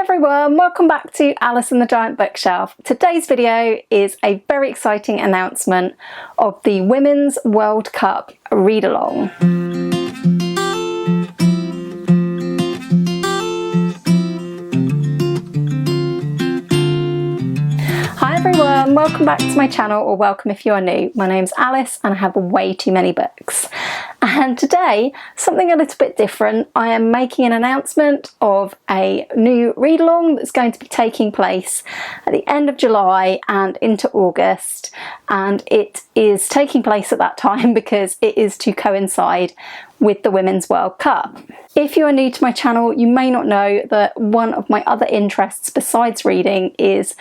everyone, welcome back to Alice and the Giant Bookshelf. Today's video is a very exciting announcement of the Women's World Cup read-along. Hi everyone, welcome back to my channel, or welcome if you are new. My name's Alice and I have way too many books. And today, something a little bit different. I am making an announcement of a new read-along that's going to be taking place at the end of July and into August. And it is taking place at that time because it is to coincide with the Women's World Cup. If you are new to my channel, you may not know that one of my other interests besides reading is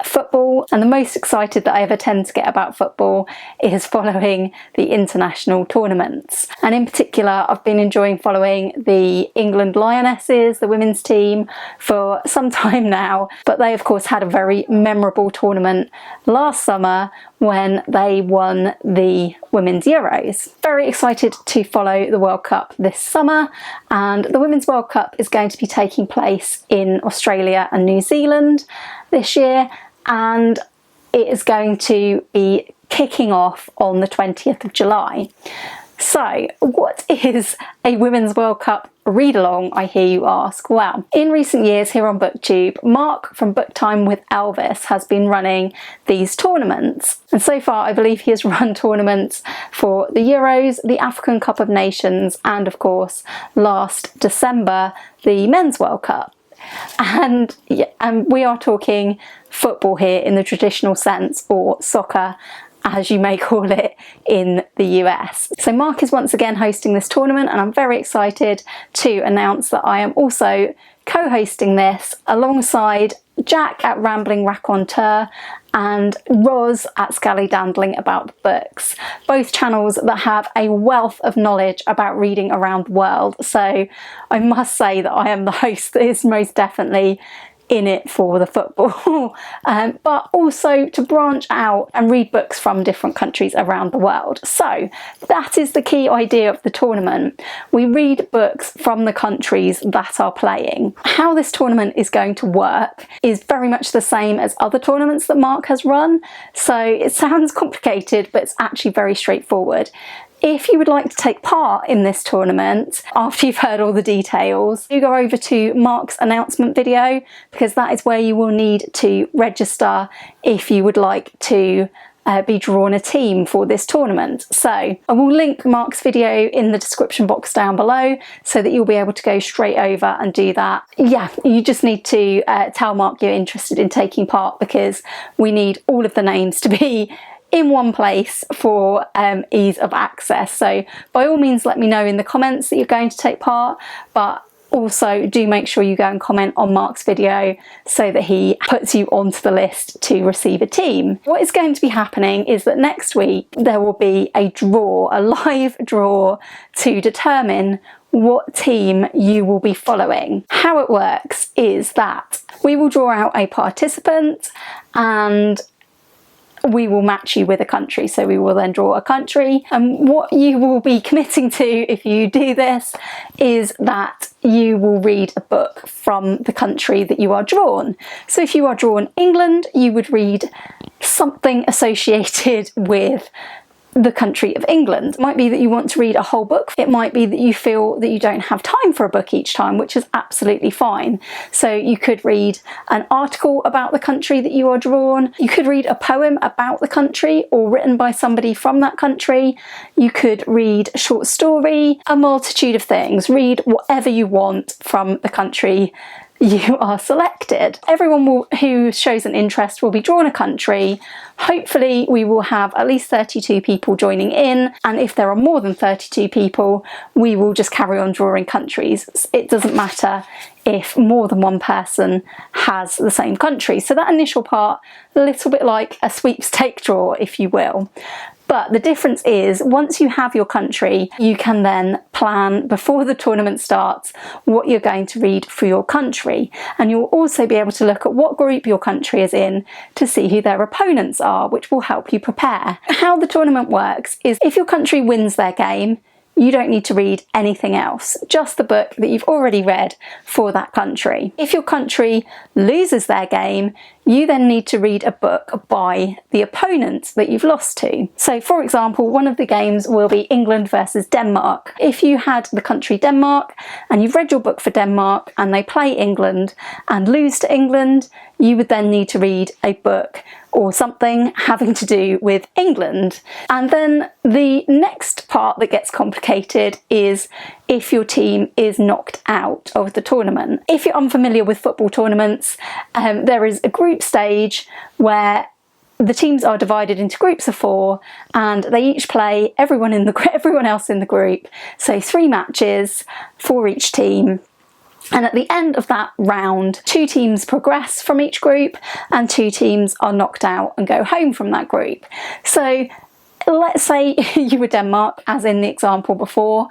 football, and the most excited that I ever tend to get about football is following the international tournaments. And in particular, I've been enjoying following the England Lionesses, the women's team, for some time now, but they of course had a very memorable tournament last summer when they won the Women's Euros. Very excited to follow the World Cup this summer, and the Women's World Cup is going to be taking place in Australia and New Zealand this year, and it is going to be kicking off on the 20th of July. So, what is a Women's World Cup read-along, I hear you ask? Well, in recent years here on BookTube, Mark from Book Time with Elvis has been running these tournaments. And so far, I believe he has run tournaments for the Euros, the African Cup of Nations, and of course, last December, the Men's World Cup. And we are talking football here in the traditional sense, or soccer, as you may call it in the US. So Mark is once again hosting this tournament, and I'm very excited to announce that I am also co-hosting this alongside Jack at Rambling Raconteur and Ros at Scallydandling About the Books, both channels that have a wealth of knowledge about reading around the world. So I must say that I am the host that is most definitely in it for the football, but also to branch out and read books from different countries around the world. So that is the key idea of the tournament. We read books from the countries that are playing. How this tournament is going to work is very much the same as other tournaments that Mark has run. So it sounds complicated, but it's actually very straightforward. If you would like to take part in this tournament, after you've heard all the details, do go over to Mark's announcement video, because that is where you will need to register if you would like to be drawn a team for this tournament. So I will link Mark's video in the description box down below so that you'll be able to go straight over and do that. Yeah, you just need to tell Mark you're interested in taking part, because we need all of the names to be in one place for ease of access. So by all means let me know in the comments that you're going to take part, but also do make sure you go and comment on Mark's video so that he puts you onto the list to receive a team. What is going to be happening is that next week there will be a draw, a live draw, to determine what team you will be following. How it works is that we will draw out a participant and we will match you with a country. So we will then draw a country, and what you will be committing to if you do this is that you will read a book from the country that you are drawn. So if you are drawn England, you would read something associated with the country of England. It might be that you want to read a whole book. It might be that you feel that you don't have time for a book each time, which is absolutely fine. So you could read an article about the country that you are drawn. You could read a poem about the country or written by somebody from that country. You could read a short story, a multitude of things. Read whatever you want from the country you are selected. Everyone who shows an interest will be drawn a country. Hopefully we will have at least 32 people joining in, and if there are more than 32 people, we will just carry on drawing countries. It doesn't matter if more than one person has the same country. So that initial part, a little bit like a sweepstake draw, if you will. But the difference is, once you have your country, you can then plan before the tournament starts what you're going to read for your country. And you'll also be able to look at what group your country is in to see who their opponents are, which will help you prepare. How the tournament works is, if your country wins their game, you don't need to read anything else, just the book that you've already read for that country. If your country loses their game, you then need to read a book by the opponent that you've lost to. So for example, one of the games will be England versus Denmark. If you had the country Denmark and you've read your book for Denmark and they play England and lose to England, you would then need to read a book or something having to do with England. And then the next part that gets complicated is if your team is knocked out of the tournament. If you're unfamiliar with football tournaments, there is a group stage where the teams are divided into groups of 4 and they each play everyone else in the group. So 3 matches for each team. And at the end of that round, 2 teams progress from each group and 2 teams are knocked out and go home from that group. So let's say you were Denmark, as in the example before.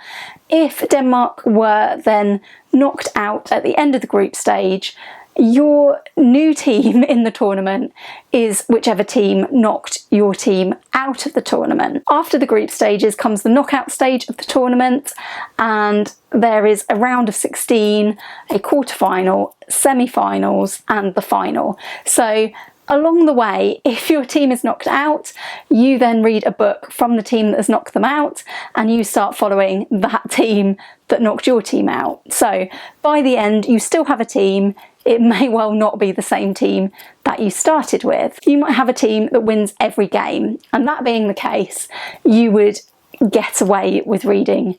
If Denmark were then knocked out at the end of the group stage, your new team in the tournament is whichever team knocked your team out of the tournament. After the group stages comes the knockout stage of the tournament, and there is a round of 16, a quarter-final, semi-finals and the final. So along the way, if your team is knocked out, you then read a book from the team that has knocked them out and you start following that team that knocked your team out. So by the end, you still have a team. It may well not be the same team that you started with. You might have a team that wins every game, and that being the case, you would get away with reading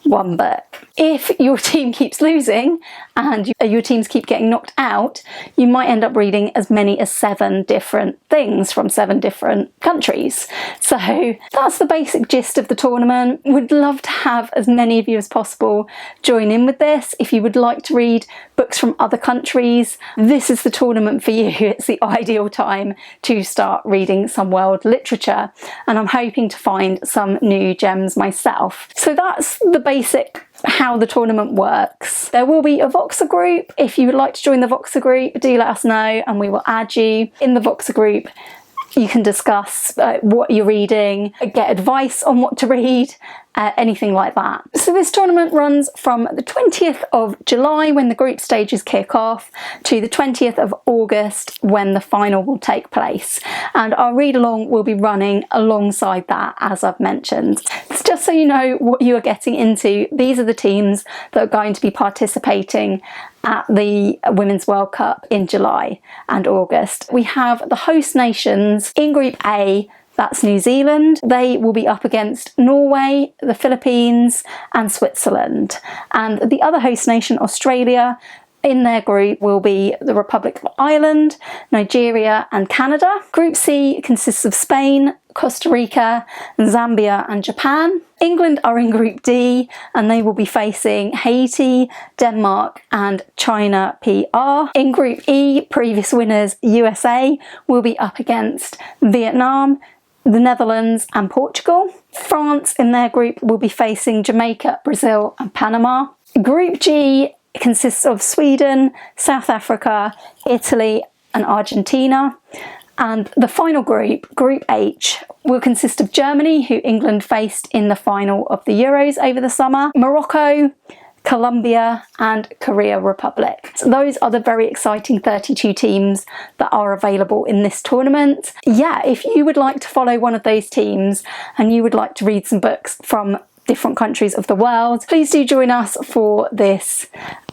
1 book. If your team keeps losing and your teams keep getting knocked out, you might end up reading as many as 7 different things from 7 different countries. So that's the basic gist of the tournament. Would love to have as many of you as possible join in with this. If you would like to read books from other countries, this is the tournament for you. It's the ideal time to start reading some world literature, and I'm hoping to find some new gems myself. So that's the basic how the tournament works. There will be a Voxer group. If you would like to join the Voxer group, do let us know and we will add you. In the Voxer group, you can discuss what you're reading, get advice on what to read, anything like that. So this tournament runs from the 20th of July when the group stages kick off to the 20th of August when the final will take place. And our read-along will be running alongside that, as I've mentioned. Just so you know what you are getting into, these are the teams that are going to be participating at the Women's World Cup in July and August. We have the host nations in Group A. That's New Zealand. They will be up against Norway, the Philippines and Switzerland. And the other host nation, Australia, in their group will be the Republic of Ireland, Nigeria and Canada. Group C consists of Spain, Costa Rica, Zambia and Japan. England are in Group D and they will be facing Haiti, Denmark and China PR. In Group E, previous winners USA will be up against Vietnam, the Netherlands and Portugal. France in their group will be facing Jamaica, Brazil and Panama. Group G consists of Sweden, South Africa, Italy and Argentina. And the final group, Group H, will consist of Germany, who England faced in the final of the Euros over the summer, Morocco, Colombia and Korea Republic. So those are the very exciting 32 teams that are available in this tournament. Yeah, if you would like to follow one of those teams and you would like to read some books from different countries of the world, please do join us for this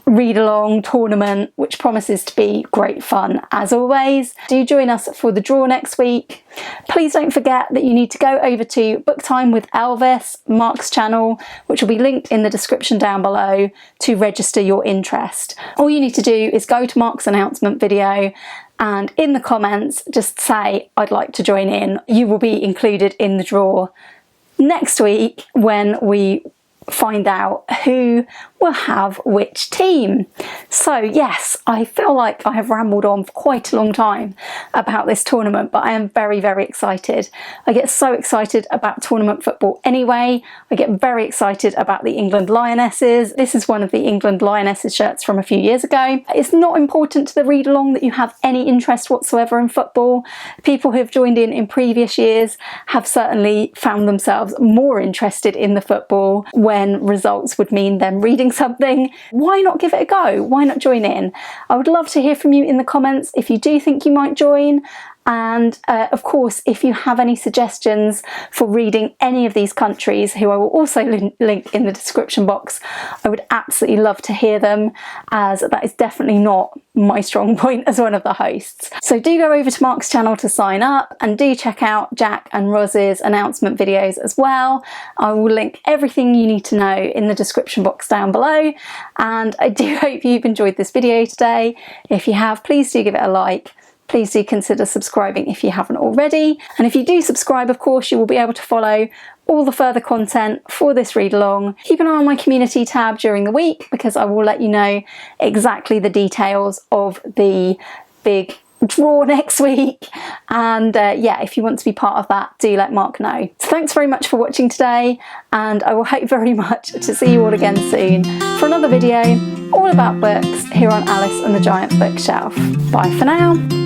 read-along tournament, which promises to be great fun as always. Do join us for the draw next week. Please don't forget that you need to go over to Book Time with Elvis, Mark's channel, which will be linked in the description down below, to register your interest. All you need to do is go to Mark's announcement video and in the comments just say, I'd like to join in. You will be included in the draw next week when we find out who will have which team. So yes, I feel like I have rambled on for quite a long time about this tournament, but I am very, very excited. I get so excited about tournament football anyway. I get very excited about the England Lionesses. This is one of the England Lionesses shirts from a few years ago. It's not important to the read along that you have any interest whatsoever in football. People who have joined in previous years have certainly found themselves more interested in the football when results would mean them reading something. Why not give it a go? Why not join in? I would love to hear from you in the comments if you do think you might join. And of course, if you have any suggestions for reading any of these countries, who I will also link in the description box, I would absolutely love to hear them, as that is definitely not my strong point as one of the hosts. So do go over to Mark's channel to sign up, and do check out Jack and Ros's announcement videos as well. I will link everything you need to know in the description box down below, and I do hope you've enjoyed this video today. If you have, please do give it a like. Please do consider subscribing if you haven't already. And if you do subscribe, of course, you will be able to follow all the further content for this read along. Keep an eye on my community tab during the week, because I will let you know exactly the details of the big draw next week. And yeah, if you want to be part of that, do let Mark know. So thanks very much for watching today, and I will hope very much to see you all again soon for another video all about books here on Alice and the Giant Bookshelf. Bye for now.